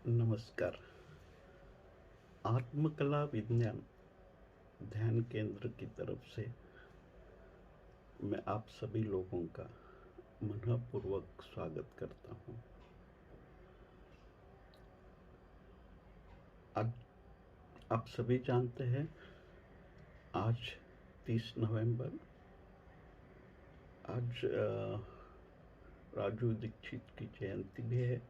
नमस्कार। आत्मकला विज्ञान ध्यान केंद्र की तरफ से मैं आप सभी लोगों का मनःपूर्वक स्वागत करता हूं। आज आप सभी जानते हैं, आज 30 नवंबर, आज राजू दीक्षित की जयंती भी है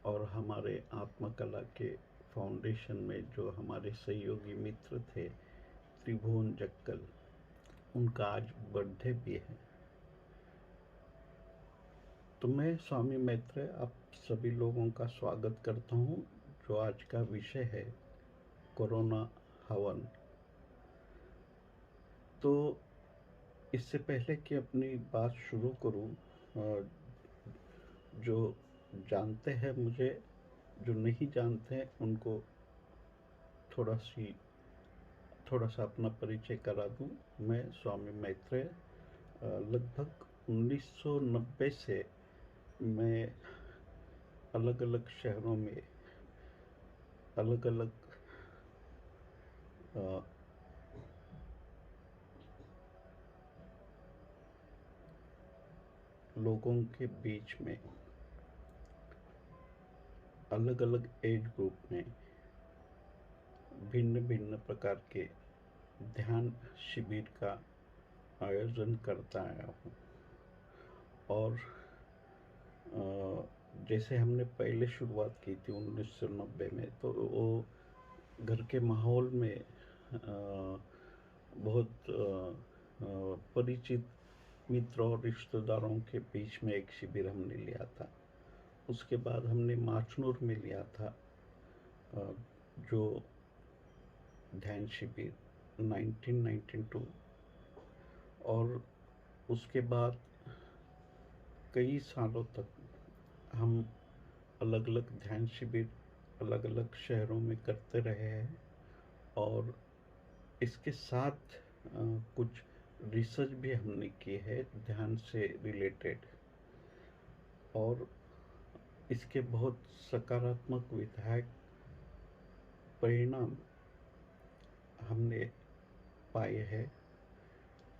और हमारे आत्मकला के फाउंडेशन में जो हमारे सहयोगी मित्र थे त्रिभुवन जक्कल, उनका आज बर्थडे भी है। तो मैं स्वामी मैत्रेय आप सभी लोगों का स्वागत करता हूं, जो आज का विषय है कोरोना हवन। तो इससे पहले कि अपनी बात शुरू करूं, जो जानते हैं मुझे, जो नहीं जानते हैं उनको थोड़ा सा अपना परिचय करा दूं। मैं स्वामी मैत्रेय लगभग 1990 से मैं अलग अलग शहरों में अलग अलग लोगों के बीच में अलग अलग एज ग्रुप में भिन्न भिन्न प्रकार के ध्यान शिविर का आयोजन करता आया हूँ। और जैसे हमने पहले शुरुआत की थी 1990 में, तो वो घर के माहौल में बहुत परिचित मित्रों और रिश्तेदारों के बीच में एक शिविर हमने लिया था। उसके बाद हमने माचनूर में लिया था जो ध्यान शिविर 1992, और उसके बाद कई सालों तक हम अलग अलग ध्यान शिविर अलग अलग शहरों में करते रहे हैं। और इसके साथ कुछ रिसर्च भी हमने की है ध्यान से रिलेटेड, और इसके बहुत सकारात्मक विधायक परिणाम हमने पाए हैं।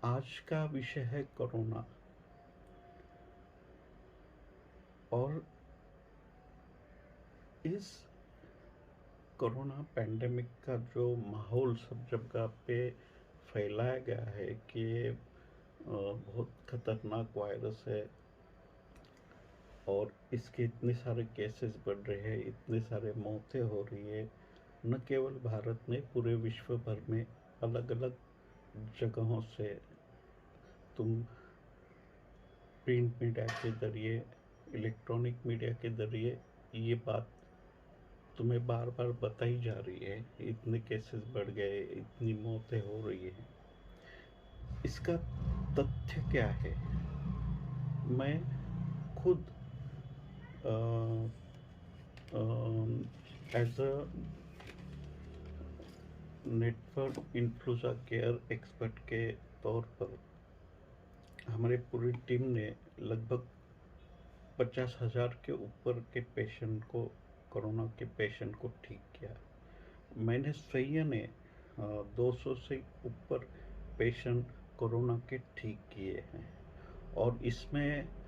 आज का विषय है कोरोना, और इस कोरोना पैंडेमिक का जो माहौल सब जगह पे फैलाया गया है कि ये बहुत खतरनाक वायरस है और इसके इतने सारे केसेस बढ़ रहे हैं, इतने सारे मौतें हो रही है, न केवल भारत में, पूरे विश्व भर में अलग अलग जगहों से। तुम प्रिंट मीडिया के जरिए, इलेक्ट्रॉनिक मीडिया के जरिए ये बात तुम्हें बार बार बताई जा रही है, इतने केसेस बढ़ गए, इतनी मौतें हो रही है। इसका तथ्य क्या है? मैं खुद as a network influenza care expert के तौर पर हमारे पूरी टीम ने लगभग 50,000 के ऊपर के पेशेंट को, कोरोना के पेशेंट को ठीक किया। मैंने संयने 200 से ऊपर पेशेंट कोरोना के ठीक किए हैं, और इसमें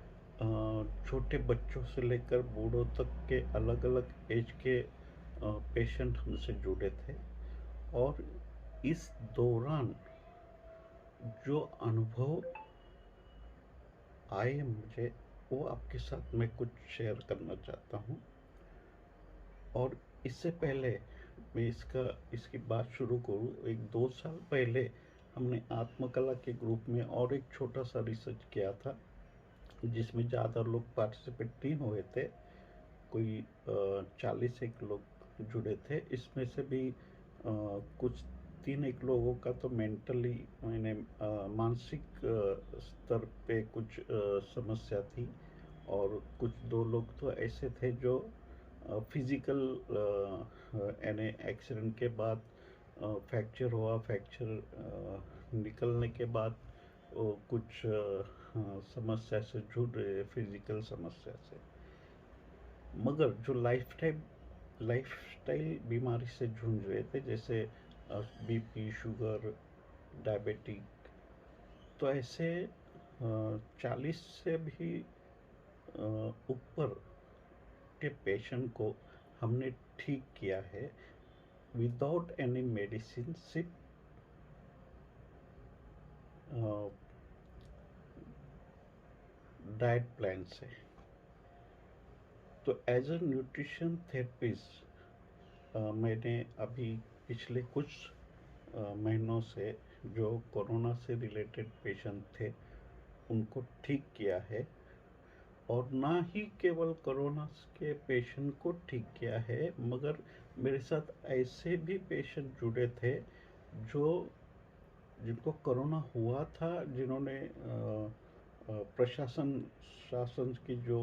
छोटे बच्चों से लेकर बूढ़ों तक के अलग अलग एज के पेशेंट हमसे जुड़े थे। और इस दौरान जो अनुभव आए मुझे, वो आपके साथ मैं कुछ शेयर करना चाहता हूँ। और इससे पहले मैं इसकी बात शुरू करूँ, 1-2 साल पहले हमने आत्मकला के ग्रुप में और एक छोटा सा रिसर्च किया था, जिसमें ज़्यादा लोग पार्टिसिपेट नहीं हुए थे, कोई 40 एक लोग जुड़े थे। इसमें से भी कुछ 3 एक लोगों का तो मेंटली, मैंने मानसिक स्तर पे कुछ समस्या थी, और कुछ 2 लोग तो ऐसे थे जो फिजिकल यानी एक्सीडेंट के बाद फ्रैक्चर हुआ, फ्रैक्चर निकलने के बाद वो कुछ समस्या से जुड़ रहे, फिजिकल समस्या से। मगर जो लाइफ टाइम लाइफस्टाइल बीमारी से जूझ रहे थे, जैसे बीपी, शुगर, डायबिटिक। तो ऐसे 40 से भी ऊपर के पेशेंट को हमने ठीक किया है विदाउट एनी मेडिसिन, सिर्फ डाइट प्लान से। तो एज अ न्यूट्रिशन थेरेपिस्ट मैंने अभी पिछले कुछ महीनों से जो कोरोना से रिलेटेड पेशेंट थे उनको ठीक किया है, और ना ही केवल कोरोना के पेशेंट को ठीक किया है, मगर मेरे साथ ऐसे भी पेशेंट जुड़े थे जो जिनको कोरोना हुआ था, जिन्होंने प्रशासन शासन की जो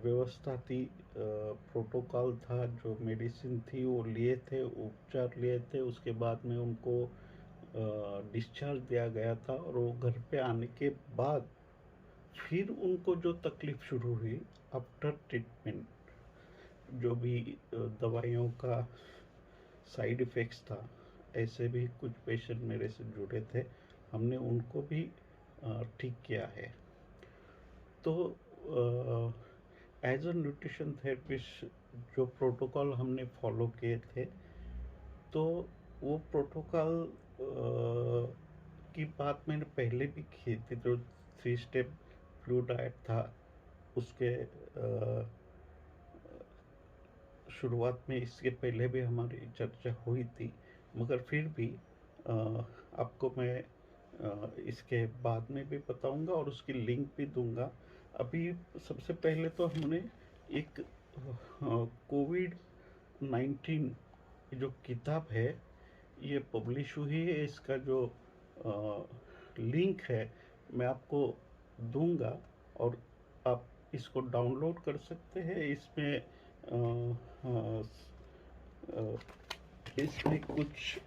व्यवस्था थी, प्रोटोकॉल था, जो मेडिसिन थी वो लिए थे, उपचार लिए थे, उसके बाद में उनको डिस्चार्ज दिया गया था, और वो घर पे आने के बाद फिर उनको जो तकलीफ शुरू हुई आफ्टर ट्रीटमेंट, जो भी दवाइयों का साइड इफ़ेक्ट्स था, ऐसे भी कुछ पेशेंट मेरे से जुड़े थे, हमने उनको भी ठीक किया है। तो एज अ न्यूट्रिशन थेरेपिस्ट जो प्रोटोकॉल हमने फॉलो किए थे, तो वो प्रोटोकॉल की बात मैंने पहले भी की थी। जो 3 स्टेप फ्लू डाइट था, उसके शुरुआत में इसके पहले भी हमारी चर्चा हुई थी, मगर फिर भी आपको मैं इसके बाद में भी बताऊंगा और उसकी लिंक भी दूंगा। अभी सबसे पहले तो हमने एक कोविड 19 जो किताब है, ये पब्लिश हुई है, इसका जो लिंक है मैं आपको दूंगा, और आप इसको डाउनलोड कर सकते हैं। अ, अ, इसमें कुछ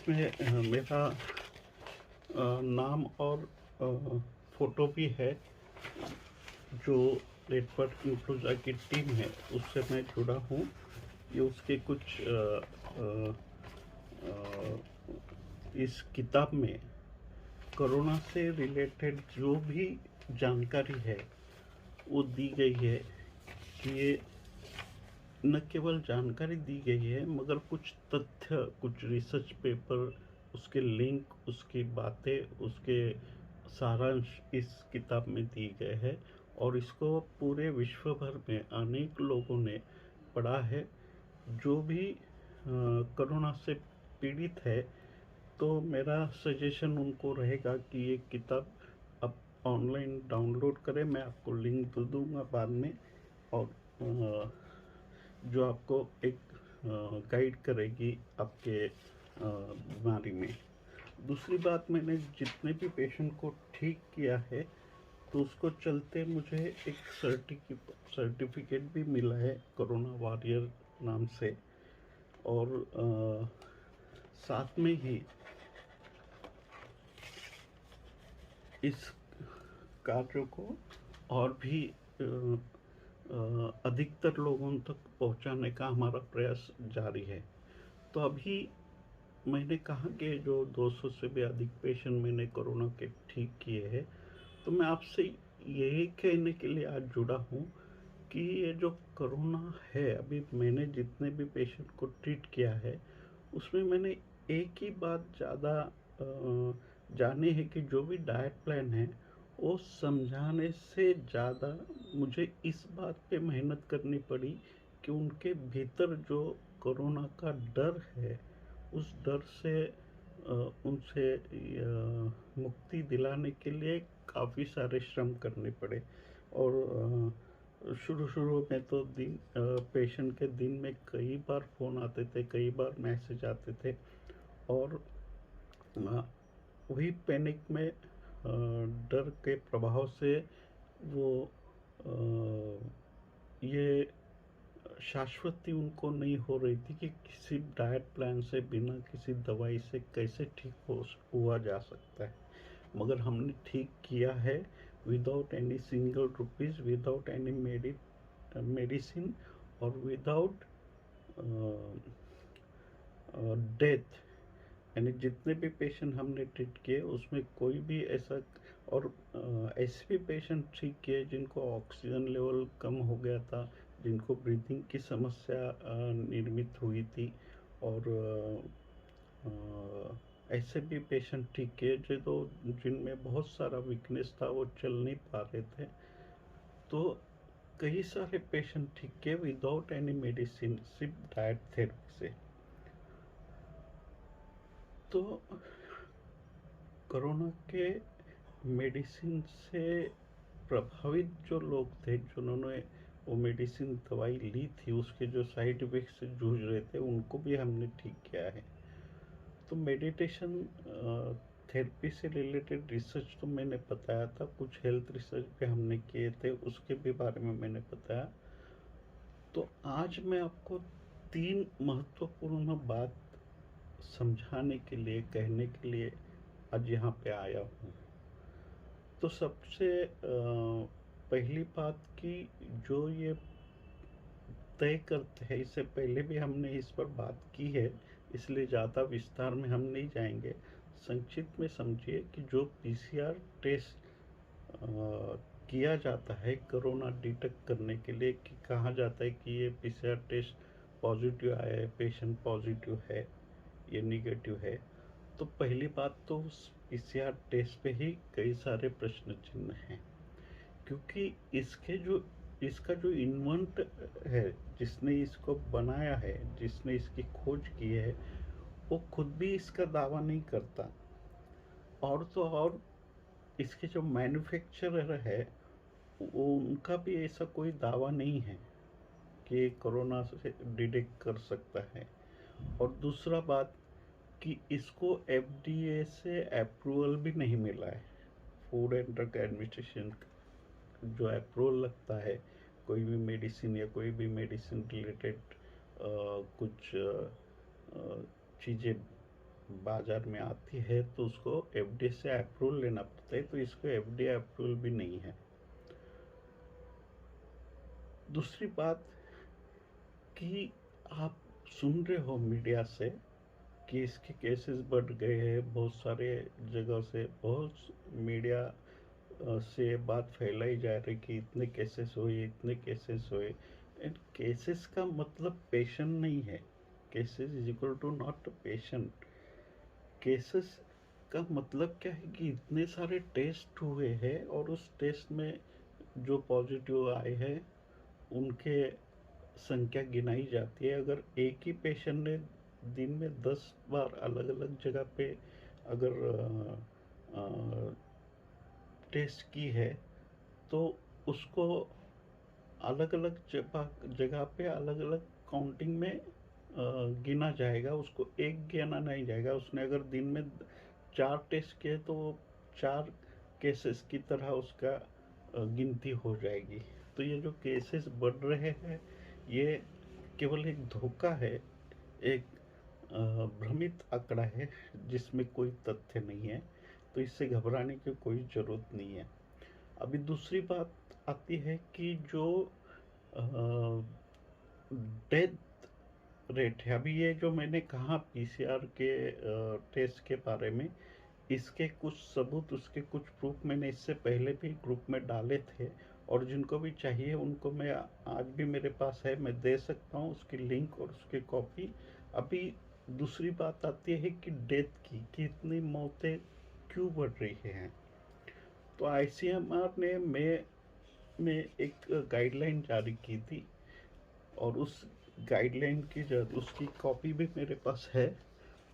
मेरा नाम और फोटो भी है। जो नेटवर्क इन्फ्लुएंजा की टीम है उससे मैं जुड़ा हूँ। ये उसके कुछ इस किताब में कोरोना से रिलेटेड जो भी जानकारी है वो दी गई है, कि ये न केवल जानकारी दी गई है, मगर कुछ तथ्य, कुछ रिसर्च पेपर, उसके लिंक, उसकी बातें, उसके सारांश इस किताब में दिए गए हैं, और इसको पूरे विश्व भर में अनेक लोगों ने पढ़ा है। जो भी कोरोना से पीड़ित है, तो मेरा सजेशन उनको रहेगा कि ये किताब आप ऑनलाइन डाउनलोड करें। मैं आपको लिंक दे दूंगा बाद में, और जो आपको एक गाइड करेगी आपके बीमारी में। दूसरी बात, मैंने जितने भी पेशेंट को ठीक किया है, तो उसको चलते मुझे एक सर्टिफिकेट भी मिला है कोरोना वॉरियर नाम से, और साथ में ही इस कार्य को और भी अधिकतर लोगों तक पहुंचाने का हमारा प्रयास जारी है। तो अभी मैंने कहा कि जो 200 से भी अधिक पेशेंट मैंने कोरोना के ठीक किए हैं, तो मैं आपसे यही कहने के लिए आज जुड़ा हूँ कि ये जो कोरोना है, अभी मैंने जितने भी पेशेंट को ट्रीट किया है, उसमें मैंने एक ही बात ज़्यादा जानी है, कि जो भी डाइट प्लान है वो समझाने से ज़्यादा मुझे इस बात पे मेहनत करनी पड़ी कि उनके भीतर जो कोरोना का डर है, उस डर से उनसे मुक्ति दिलाने के लिए काफ़ी सारे श्रम करने पड़े। और शुरू शुरू में तो पेशेंट के दिन में कई बार फ़ोन आते थे, कई बार मैसेज आते थे, और वही पैनिक में डर के प्रभाव से वो ये शाश्वती उनको नहीं हो रही थी कि किसी डाइट प्लान से, बिना किसी दवाई से कैसे ठीक हुआ जा सकता है। मगर हमने ठीक किया है, without any single rupees, without any medicine, or without death. यानी जितने भी पेशेंट हमने ट्रीट किए उसमें कोई भी ऐसा, और ऐसे भी पेशेंट ठीक किए जिनको ऑक्सीजन लेवल कम हो गया था, जिनको ब्रीथिंग की समस्या निर्मित हुई थी, और ऐसे भी पेशेंट ठीक किए जो जिनमें बहुत सारा वीकनेस था, वो चल नहीं पा रहे थे। तो कई सारे पेशेंट ठीक किए विदाउट एनी मेडिसिन, सिर्फ डाइट थेरेपी से। तो कोरोना के मेडिसिन से प्रभावित जो लोग थे, जिन्होंने वो मेडिसिन दवाई ली थी, उसके जो साइड इफेक्ट से जूझ रहे थे, उनको भी हमने ठीक किया है। तो मेडिटेशन थेरेपी से रिलेटेड रिसर्च तो मैंने बताया था, कुछ हेल्थ रिसर्च पे हमने किए थे, उसके भी बारे में मैंने बताया। तो आज मैं आपको 3 महत्वपूर्ण बात समझाने के लिए, कहने के लिए आज यहाँ पे आया हूँ। तो सबसे पहली बात कि जो ये तय करते हैं, इससे पहले भी हमने इस पर बात की है, इसलिए ज़्यादा विस्तार में हम नहीं जाएंगे। संक्षिप्त में समझिए कि जो पीसीआर टेस्ट किया जाता है कोरोना डिटेक्ट करने के लिए, कि कहा जाता है कि ये पीसीआर टेस्ट पॉजिटिव आया है, पेशेंट पॉजिटिव है, ये निगेटिव है। तो पहली बात तो उस पीसीआर टेस्ट पे ही कई सारे प्रश्न चिन्ह हैं, क्योंकि इसका जो इन्वेंट है, जिसने इसको बनाया है, जिसने इसकी खोज की है, वो खुद भी इसका दावा नहीं करता। और तो और इसके जो मैन्युफैक्चरर है, वो उनका भी ऐसा कोई दावा नहीं है कि कोरोना से डिटेक्ट कर सकता है। और दूसरा बात कि इसको एफडीए से अप्रूवल भी नहीं मिला है। फूड एंड ड्रग एडमिनिस्ट्रेशन जो अप्रूवल लगता है कोई भी मेडिसिन या कोई भी मेडिसिन रिलेटेड कुछ चीज़ें बाजार में आती है, तो उसको एफडीए से अप्रूवल लेना पड़ता है। तो इसको एफडीए अप्रूवल भी नहीं है। दूसरी बात कि आप सुन रहे हो मीडिया से कि इसके केसेस बढ़ गए हैं, बहुत सारे जगह से बहुत मीडिया से बात फैलाई जा रही कि इतने केसेस हुए, इतने केसेस हुए। एंड केसेस का मतलब पेशेंट नहीं है। Cases is equal to not patient. Cases का मतलब क्या है कि इतने सारे टेस्ट हुए हैं, और उस टेस्ट में जो पॉजिटिव आए हैं उनके संख्या गिनाई जाती है। अगर एक ही पेशेंट ने दिन में 10 बार अलग अलग जगह पे अगर टेस्ट की है, तो उसको अलग अलग जगह पे अलग अलग काउंटिंग में गिना जाएगा, उसको एक गिना नहीं जाएगा। उसने अगर दिन में 4 टेस्ट किए तो वो 4 केसेस की तरह उसका गिनती हो जाएगी। तो ये जो केसेस बढ़ रहे हैं, ये केवल एक धोखा है, एक भ्रमित आंकड़ा है, जिसमें कोई तथ्य नहीं है। तो इससे घबराने की कोई ज़रूरत नहीं है। अभी दूसरी बात आती है कि जो डेथ रेट है, अभी ये जो मैंने कहा पीसीआर के टेस्ट के बारे में, इसके कुछ सबूत, उसके कुछ प्रूफ मैंने इससे पहले भी ग्रुप में डाले थे, और जिनको भी चाहिए उनको मैं आज भी मेरे पास है, मैं दे सकता हूँ उसकी लिंक और उसकी कॉपी। अभी दूसरी बात आती है कि डेथ की, कि इतनी मौतें क्यों बढ़ रही हैं। तो आईसीएमआर ने मई में एक गाइडलाइन जारी की थी, और उस गाइडलाइन की उसकी कॉपी भी मेरे पास है,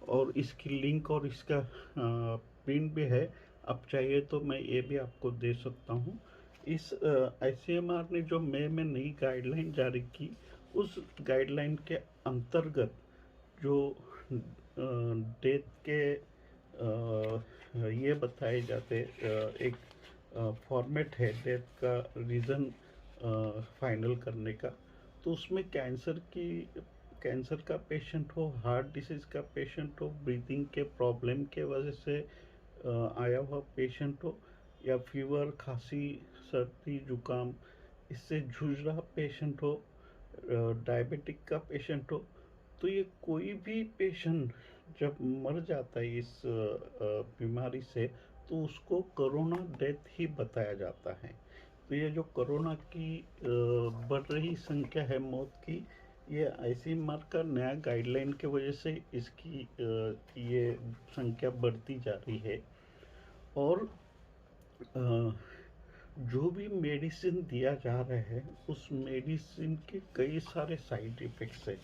और इसकी लिंक और इसका प्रिंट भी है। अब चाहिए तो मैं ये भी आपको दे सकता हूँ। इस आईसीएमआर ने जो मई में नई गाइडलाइन जारी की, उस गाइडलाइन के अंतर्गत जो डेथ के ये बताए जाते, एक फॉर्मेट है डेथ का रीज़न फाइनल करने का। तो उसमें कैंसर का पेशेंट हो, हार्ट डिसीज़ का पेशेंट हो, ब्रीथिंग के प्रॉब्लम के वजह से आया हुआ पेशेंट हो, या फीवर, खांसी, सर्दी, जुकाम इससे जूझ रहा पेशेंट हो, डायबिटिक का पेशेंट हो, तो ये कोई भी पेशेंट जब मर जाता है इस बीमारी से, तो उसको कोरोना डेथ ही बताया जाता है। तो ये जो कोरोना की बढ़ रही संख्या है मौत की, ये आईसीएमआर का नया गाइडलाइन की वजह से इसकी ये संख्या बढ़ती जा रही है। और अ, जो भी मेडिसिन दिया जा रहा है उस मेडिसिन के कई सारे साइड इफ़ेक्ट्स हैं,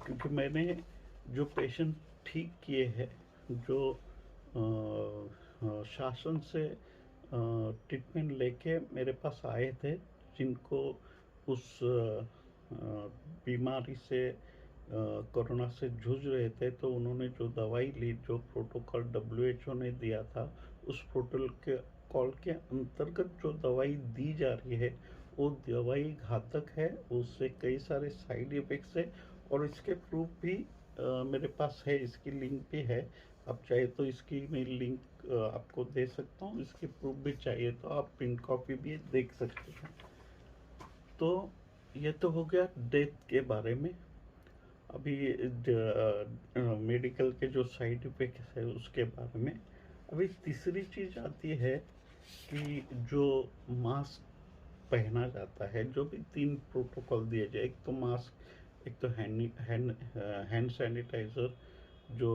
क्योंकि मैंने जो पेशेंट ठीक किए हैं, जो शासन से ट्रीटमेंट लेके मेरे पास आए थे, जिनको उस बीमारी से कोरोना से जूझ रहे थे, तो उन्होंने जो दवाई ली, जो प्रोटोकॉल डब्ल्यूएचओ ने दिया था, उस प्रोटोकॉल के अंतर्गत जो दवाई दी जा रही है वो दवाई घातक है, उससे कई सारे साइड इफ़ेक्ट्स है। और इसके प्रूफ भी मेरे पास है, इसकी लिंक भी है। आप चाहे तो इसकी मैं लिंक आपको दे सकता हूँ, इसकी प्रूफ भी चाहिए तो आप प्रिंट कॉपी भी देख सकते हैं। तो ये तो हो गया डेथ के बारे में। अभी मेडिकल के जो साइड इफ़ेक्ट्स है उसके बारे में। अभी तीसरी चीज़ आती है कि जो मास्क पहना जाता है, जो भी 3 प्रोटोकॉल दिए जाए, एक तो मास्क, एक तो हैंड सैनिटाइज़र, जो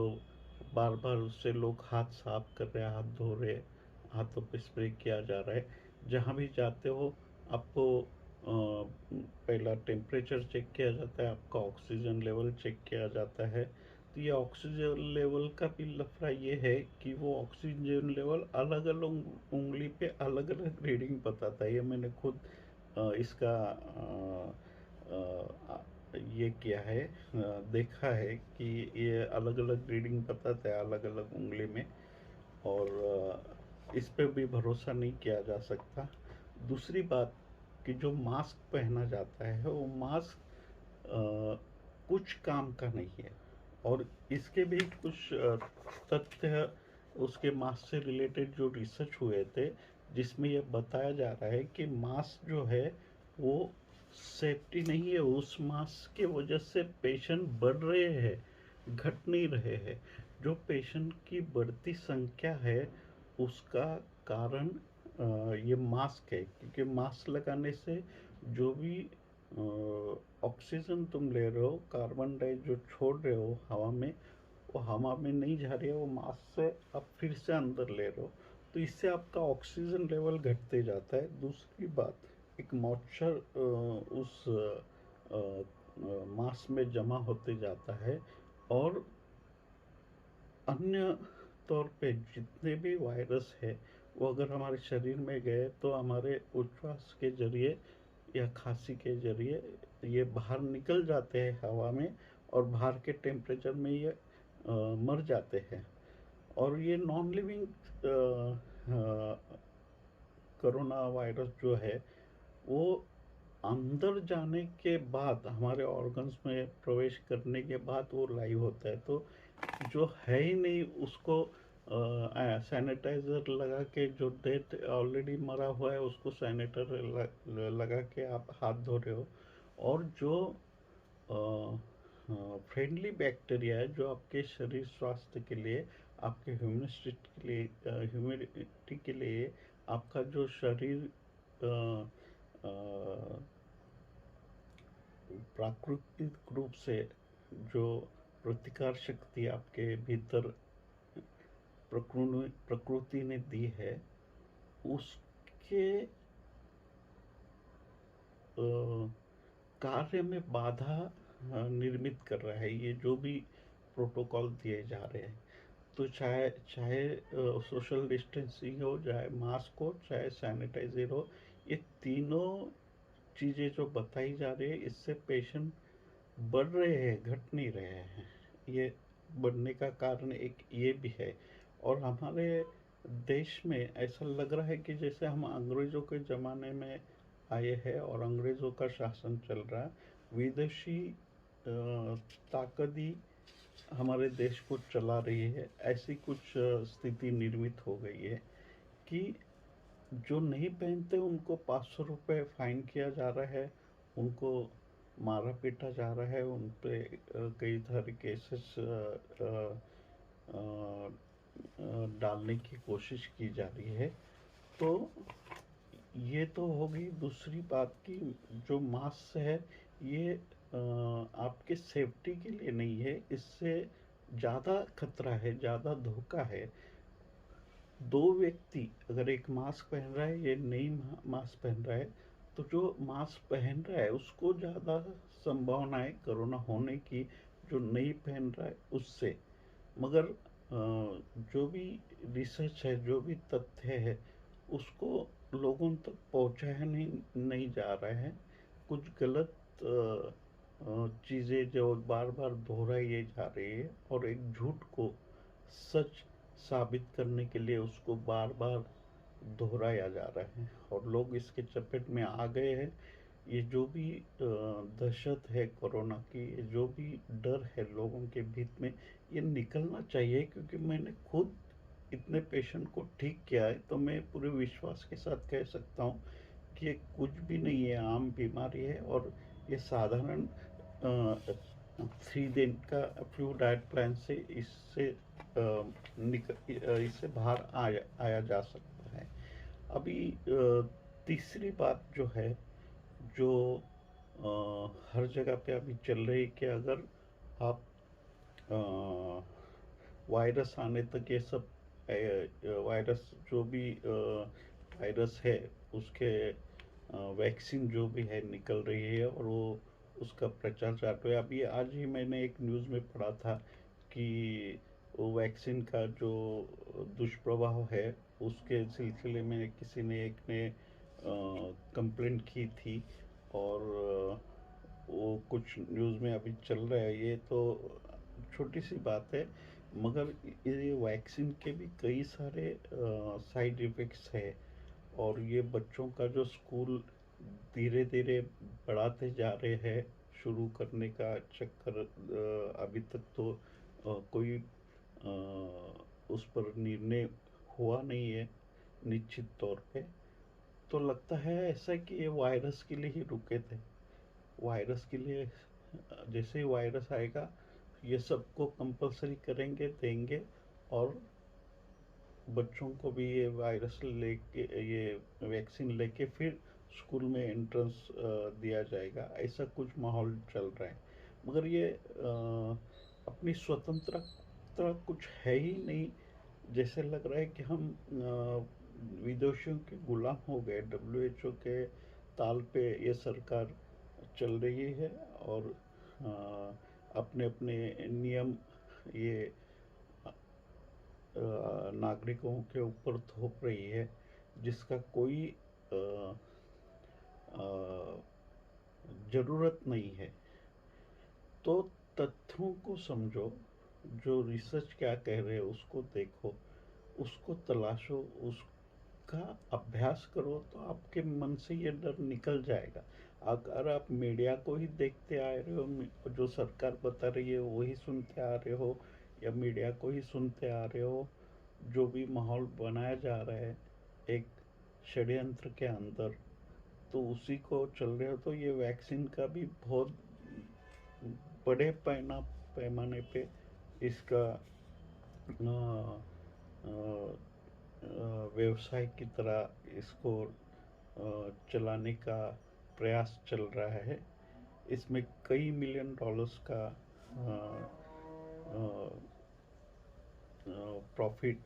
बार-बार उससे लोग हाथ साफ कर रहे हैं, हाथ धो रहे हैं, हाथों पे स्प्रे किया जा रहा है। जहाँ भी जाते हो आपको पहला टेम्परेचर चेक किया जाता है, आपका ऑक्सीजन लेवल चेक किया जाता है। तो ये ऑक्सीजन लेवल का भी लफड़ा ये है कि वो ऑक्सीजन लेवल अलग-अलग उँगली पे अलग-अलग रीडिंग बताता है। ये मैंने खुद इसका ये किया है, देखा है कि ये अलग-अलग रीडिंग बताता है अलग-अलग उँगली में। और इस पे भी भरोसा नहीं किया जा सकता। दूसरी बात कि जो मास्क पहना जाता है वो मास्क कुछ काम का नहीं है। और इसके भी कुछ तथ्य उसके मास्क से रिलेटेड जो रिसर्च हुए थे, जिसमें ये बताया जा रहा है कि मास्क जो है वो सेफ्टी नहीं है। उस मास्क की वजह से पेशेंट बढ़ रहे हैं, घट नहीं रहे हैं। जो पेशेंट की बढ़ती संख्या है उसका कारण ये मास्क है, क्योंकि मास्क लगाने से जो भी ऑक्सीजन तुम ले रहे हो, कार्बन डाइ जो छोड़ रहे हो हवा में, वो हवा में नहीं जा रही है, वो मास्क से आप फिर से अंदर ले रहे हो, तो इससे आपका ऑक्सीजन लेवल घटते जाता है। दूसरी बात, एक मॉइस्चर उस मास्क में जमा होते जाता है। और अन्य तौर पे जितने भी वायरस है वो अगर हमारे शरीर में गए तो हमारे उच्छ्वास के जरिए या खांसी के जरिए ये बाहर निकल जाते हैं हवा में, और बाहर के टेम्परेचर में ये मर जाते हैं। और ये नॉन लिविंग कोरोना वायरस जो है वो अंदर जाने के बाद, हमारे ऑर्गन्स में प्रवेश करने के बाद वो लाइव होता है। तो जो है ही नहीं उसको सैनिटाइज़र लगा के, जो डेड ऑलरेडी मरा हुआ है उसको सैनिटाइज़र लगा के आप हाथ धो रहे हो। और जो फ्रेंडली बैक्टीरिया है जो आपके शरीर स्वास्थ्य के लिए, आपके ह्यूमिडिटी के लिए, आपका जो शरीर प्राकृतिक रूप से जो प्रतिकार शक्ति आपके भीतर प्रकृति ने दी है, उसके कार्य में बाधा निर्मित कर रहा है ये जो भी प्रोटोकॉल दिए जा रहे हैं। तो चाहे चाहे सोशल डिस्टेंसिंग हो, चाहे मास्क हो, चाहे सैनिटाइजर हो, ये तीनों चीज़ें जो बताई जा रही है इससे पेशेंट बढ़ रहे हैं, घट नहीं रहे हैं। ये बढ़ने का कारण एक ये भी है। और हमारे देश में ऐसा लग रहा है कि जैसे हम अंग्रेज़ों के ज़माने में आए हैं और अंग्रेज़ों का शासन चल रहा है। विदेशी ताकत ही हमारे देश को चला रही है, ऐसी कुछ स्थिति निर्मित हो गई है कि जो नहीं पहनते उनको 500 रुपये फाइन किया जा रहा है, उनको मारा पीटा जा रहा है, उन पे कई सारे केसेस डालने की कोशिश की जा रही है। तो ये तो होगी। दूसरी बात की जो मास्क है ये आपके सेफ्टी के लिए नहीं है, इससे ज़्यादा खतरा है, ज़्यादा धोखा है। दो व्यक्ति अगर एक मास्क पहन रहा है, ये नहीं मास्क पहन रहा है, तो जो मास्क पहन रहा है उसको ज़्यादा संभावना है कोरोना होने की, जो नहीं पहन रहा है उससे। मगर जो भी रिसर्च है, जो भी तथ्य है, उसको लोगों तक पहुंचाया नहीं जा रहा है। कुछ गलत चीज़ें जो बार बार दोहराई जा रही है, और एक झूठ को सच साबित करने के लिए उसको बार बार दोहराया जा रहा है, और लोग इसके चपेट में आ गए हैं। ये जो भी दहशत है कोरोना की, ये जो भी डर है लोगों के बीच में, ये निकलना चाहिए। क्योंकि मैंने खुद इतने पेशेंट को ठीक किया है, तो मैं पूरे विश्वास के साथ कह सकता हूँ कि ये कुछ भी नहीं है, आम बीमारी है। और ये साधारण 3 दिन का फ्लू डाइट प्लान से इससे इससे बाहर आया जा सकता है। अभी तीसरी बात जो है, जो हर जगह पे अभी चल रही है, कि अगर आप वायरस आने तक ये सब वायरस जो भी वायरस है उसके वैक्सीन जो भी है निकल रही है, और वो उसका प्रचार चालू है। अभी आज ही मैंने एक न्यूज़ में पढ़ा था कि वो वैक्सीन का जो दुष्प्रभाव है उसके सिलसिले में किसी ने एक ने कंप्लेंट की थी, और वो कुछ न्यूज़ में अभी चल रहा है। ये तो छोटी सी बात है, मगर ये वैक्सीन के भी कई सारे साइड इफ़ेक्ट्स है। और ये बच्चों का जो स्कूल धीरे धीरे बढ़ाते जा रहे हैं, शुरू करने का चक्कर, अभी तक तो कोई उस पर निर्णय हुआ नहीं है निश्चित तौर पे। तो लगता है ऐसा कि ये वायरस के लिए ही रुके थे। वायरस के लिए जैसे ही वायरस आएगा, ये सबको कंपलसरी करेंगे, देंगे, और बच्चों को भी ये वायरस लेके, ये वैक्सीन लेके फिर स्कूल में एंट्रेंस दिया जाएगा। ऐसा कुछ माहौल चल रहा है। मगर ये अपनी स्वतंत्रता कुछ है ही नहीं। जैसे लग रहा है कि हम विदेशियों के गुलाम हो गए। डब्ल्यूएचओ के ताल पे ये सरकार चल रही है, और अपने अपने नियम ये नागरिकों के ऊपर थोप रही है, जिसका कोई ज़रूरत नहीं है। तो तथ्यों को समझो, जो रिसर्च क्या कह रहे हैं उसको देखो, उसको तलाशो, उसका अभ्यास करो, तो आपके मन से ये डर निकल जाएगा। अगर आप मीडिया को ही देखते आ रहे हो, जो सरकार बता रही है वही सुनते आ रहे हो, या मीडिया को ही सुनते आ रहे हो, जो भी माहौल बनाया जा रहा है एक षड्यंत्र के अंदर, तो उसी को चल रहे हो, तो ये वैक्सीन का भी बहुत बड़े पैमाने पे इसका व्यवसाय की तरह इसको चलाने का प्रयास चल रहा है। इसमें कई मिलियन डॉलर्स का प्रॉफिट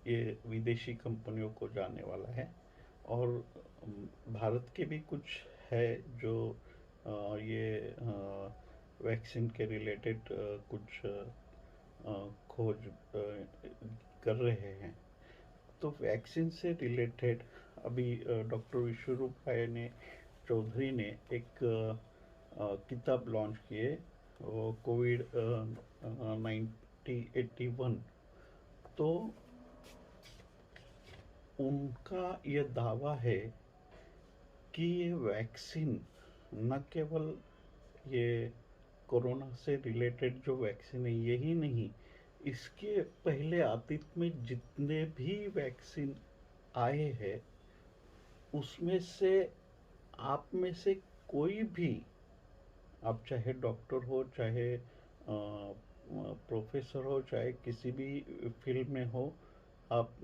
ये विदेशी कंपनियों को जाने वाला है। और भारत के भी कुछ है जो ये वैक्सीन के रिलेटेड कुछ खोज कर रहे हैं। तो वैक्सीन से रिलेटेड अभी डॉक्टर विश्वरूप राय ने चौधरी ने एक किताब लॉन्च किए, कोविड 1981। तो उनका ये दावा है कि ये वैक्सीन न केवल ये कोरोना से रिलेटेड जो वैक्सीन है यही नहीं, इसके पहले अतीत में जितने भी वैक्सीन आए हैं उसमें से आप में से कोई भी, आप चाहे डॉक्टर हो, चाहे प्रोफेसर हो, चाहे किसी भी फील्ड में हो, आप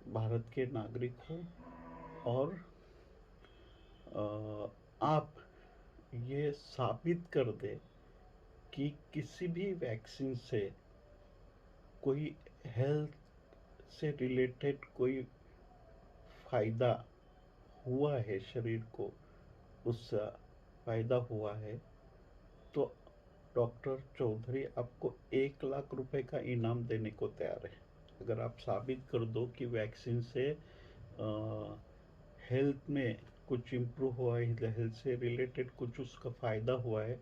भारत के नागरिक हो, और आप ये साबित कर दे कि किसी भी वैक्सीन से कोई हेल्थ से रिलेटेड कोई फायदा हुआ है, शरीर को उससे फायदा हुआ है, तो डॉक्टर चौधरी आपको 1 लाख रुपए का इनाम देने को तैयार है। अगर आप साबित कर दो कि वैक्सीन से हेल्थ में कुछ इम्प्रूव हुआ है, हेल्थ से रिलेटेड कुछ उसका फ़ायदा हुआ है,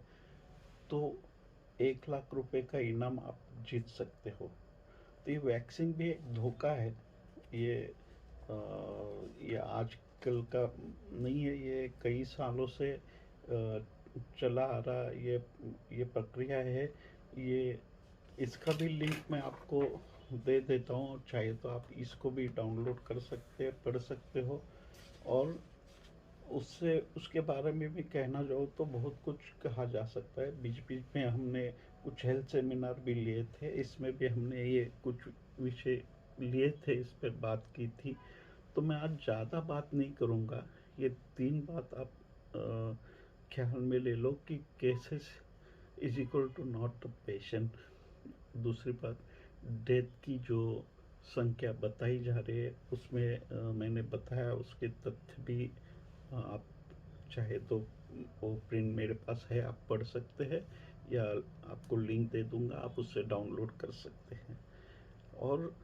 तो 1 लाख रुपए का इनाम आप जीत सकते हो। तो ये वैक्सीन भी एक धोखा है। ये ये आजकल का नहीं है, ये कई सालों से चला आ रहा ये प्रक्रिया है। ये इसका भी लिंक मैं आपको दे देता हूँ, चाहे तो आप इसको भी डाउनलोड कर सकते हैं, पढ़ सकते हो। और उससे उसके बारे में भी कहना चाहो तो बहुत कुछ कहा जा सकता है। बीच बीच में हमने कुछ हेल्थ सेमिनार भी लिए थे, इसमें भी हमने ये कुछ विषय लिए थे, इस पर बात की थी। तो मैं आज ज़्यादा बात नहीं करूँगा। ये 3 बात आप ख्याल में ले लो कि cases is equal to not a patient. दूसरी बात, डेथ की जो संख्या बताई जा रही है, उसमें मैंने बताया, उसके तथ्य भी आप चाहे तो वो प्रिंट मेरे पास है, आप पढ़ सकते हैं, या आपको लिंक दे दूंगा, आप उससे डाउनलोड कर सकते हैं। और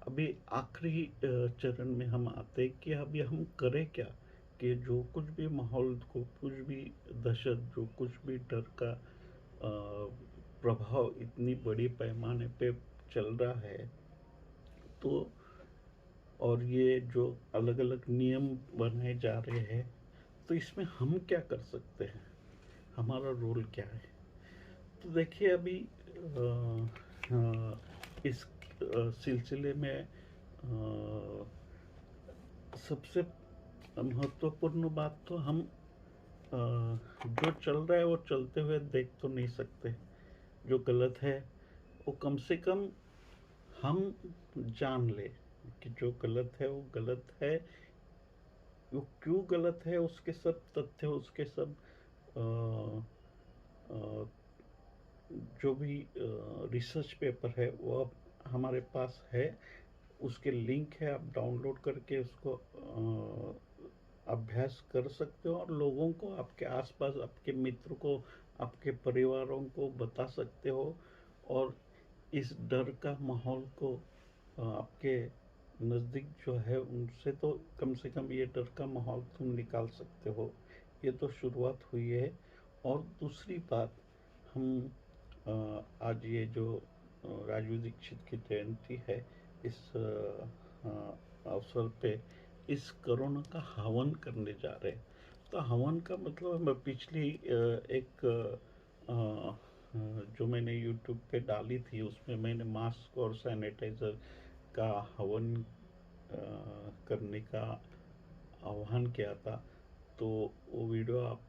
अभी आखिरी चरण में हम आते हैं कि अभी हम करें क्या, कि जो कुछ भी माहौल को, कुछ भी दहशत, जो कुछ भी डर का प्रभाव इतनी बड़ी पैमाने पे चल रहा है, तो और ये जो अलग अलग नियम बनाए जा रहे हैं, तो इसमें हम क्या कर सकते हैं, हमारा रोल क्या है। तो देखिए अभी इस सिलसिले में सबसे महत्वपूर्ण बात तो हम जो चल रहा है वो चलते हुए देख तो नहीं सकते। जो गलत है वो कम से कम हम जान ले कि जो गलत है वो गलत है, वो क्यों गलत है, उसके सब तथ्य, उसके सब अ, अ, जो भी रिसर्च पेपर है वो अब हमारे पास है, उसके लिंक है, आप डाउनलोड करके उसको अभ्यास कर सकते हो, और लोगों को, आपके आसपास, आपके मित्र को, आपके परिवारों को बता सकते हो। और इस डर का माहौल को आपके नज़दीक जो है उनसे तो कम से कम ये डर का माहौल तुम निकाल सकते हो। ये तो शुरुआत हुई है। और दूसरी बात, हम आज ये जो राजीव दीक्षित की जयंती है, इस अवसर पे इस कोरोना का हवन करने जा रहे हैं। तो हवन का मतलब, मैं पिछली एक जो मैंने यूट्यूब पे डाली थी, उसमें मैंने मास्क और सैनिटाइज़र का हवन करने का आह्वान किया था। तो वो वीडियो आप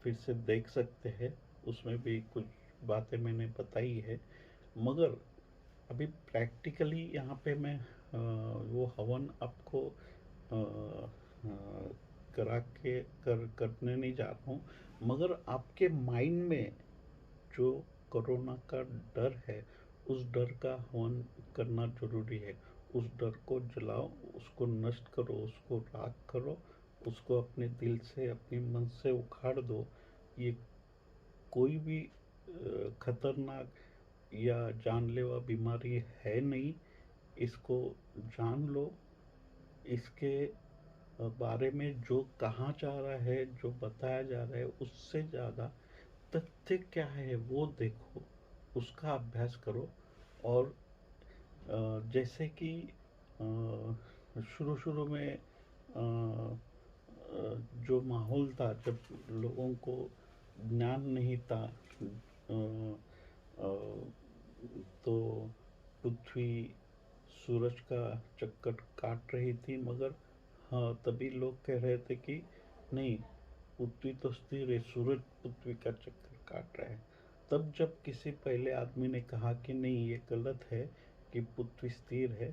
फिर से देख सकते हैं, उसमें भी कुछ बातें मैंने बताई है। मगर अभी प्रैक्टिकली यहाँ पे मैं वो हवन आपको अ, अ, करा के करने नहीं जा रहा हूँ। मगर आपके माइंड में जो कोरोना का डर है, उस डर का हवन करना जरूरी है। उस डर को जलाओ, उसको नष्ट करो, उसको राख करो, उसको अपने दिल से, अपने मन से उखाड़ दो। ये कोई भी खतरनाक या जानलेवा बीमारी है नहीं। इसको जान लो। इसके बारे में जो कहा जा रहा है, जो बताया जा रहा है, उससे ज़्यादा तथ्य क्या है वो देखो, उसका अभ्यास करो। और जैसे कि शुरू शुरू में जो माहौल था, जब लोगों को ज्ञान नहीं था, अ, तो पृथ्वी सूरज का चक्कर काट रही थी, मगर हाँ, तभी लोग कह रहे थे कि नहीं, पृथ्वी तो स्थिर है, सूरज पृथ्वी का चक्कर काट रहा है। तब जब किसी पहले आदमी ने कहा कि नहीं, ये गलत है कि पृथ्वी स्थिर है,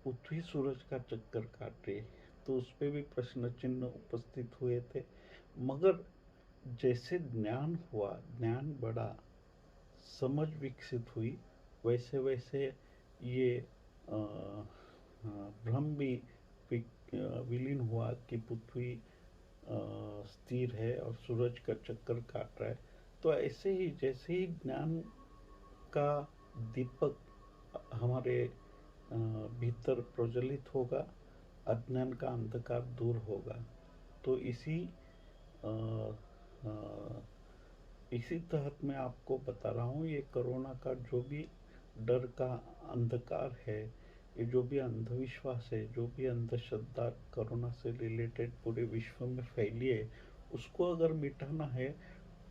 पृथ्वी सूरज का चक्कर काट रही है, तो उस पे भी प्रश्न चिन्ह उपस्थित हुए थे। मगर जैसे ज्ञान हुआ, ज्ञान बढ़ा, समझ विकसित हुई, वैसे वैसे ये अ, भ्रम भी विलीन हुआ कि पृथ्वी स्थिर है और सूरज का चक्कर काट रहा है। तो ऐसे ही जैसे ही ज्ञान का दीपक हमारे भीतर प्रज्वलित होगा, अज्ञान का अंधकार दूर होगा। तो अ, अ, इसी तहत मैं आपको बता रहा हूँ, ये कोरोना का जो भी डर का अंधकार है, ये जो भी अंधविश्वास है, जो भी अंधश्रद्धा कोरोना से रिलेटेड पूरे विश्व में फैली है, उसको अगर मिटाना है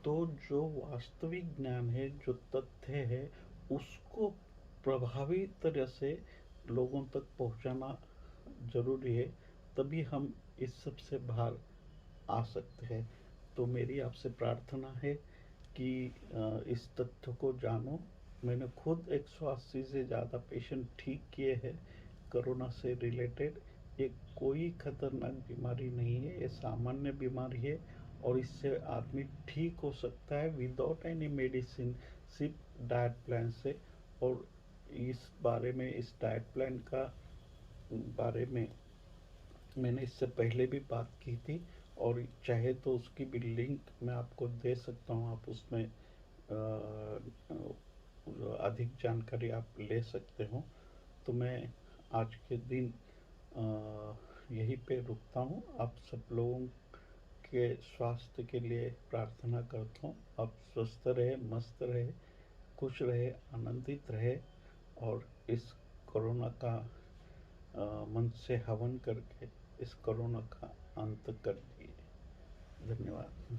तो जो वास्तविक ज्ञान है, जो तथ्य है, उसको प्रभावी तरह से लोगों तक पहुंचाना जरूरी है। तभी हम इस सब से बाहर आ सकते हैं। तो मेरी आपसे प्रार्थना है कि इस तथ्य को जानो। मैंने खुद 180 से ज़्यादा पेशेंट ठीक किए हैं कोरोना से रिलेटेड। ये कोई खतरनाक बीमारी नहीं है, ये सामान्य बीमारी है और इससे आदमी ठीक हो सकता है विदाउट एनी मेडिसिन, सिर्फ डाइट प्लान से। और इस बारे में, इस डाइट प्लान का बारे में मैंने इससे पहले भी बात की थी, और चाहे तो उसकी भी लिंक मैं आपको दे सकता हूँ, आप उसमें अधिक जानकारी आप ले सकते हो। तो मैं आज के दिन यहीं पे रुकता हूँ। आप सब लोगों के स्वास्थ्य के लिए प्रार्थना करता हूँ। आप स्वस्थ रहे, मस्त रहे, खुश रहे, आनंदित रहे और इस कोरोना का मन से हवन करके इस कोरोना का अंत कर दिए। धन्यवाद।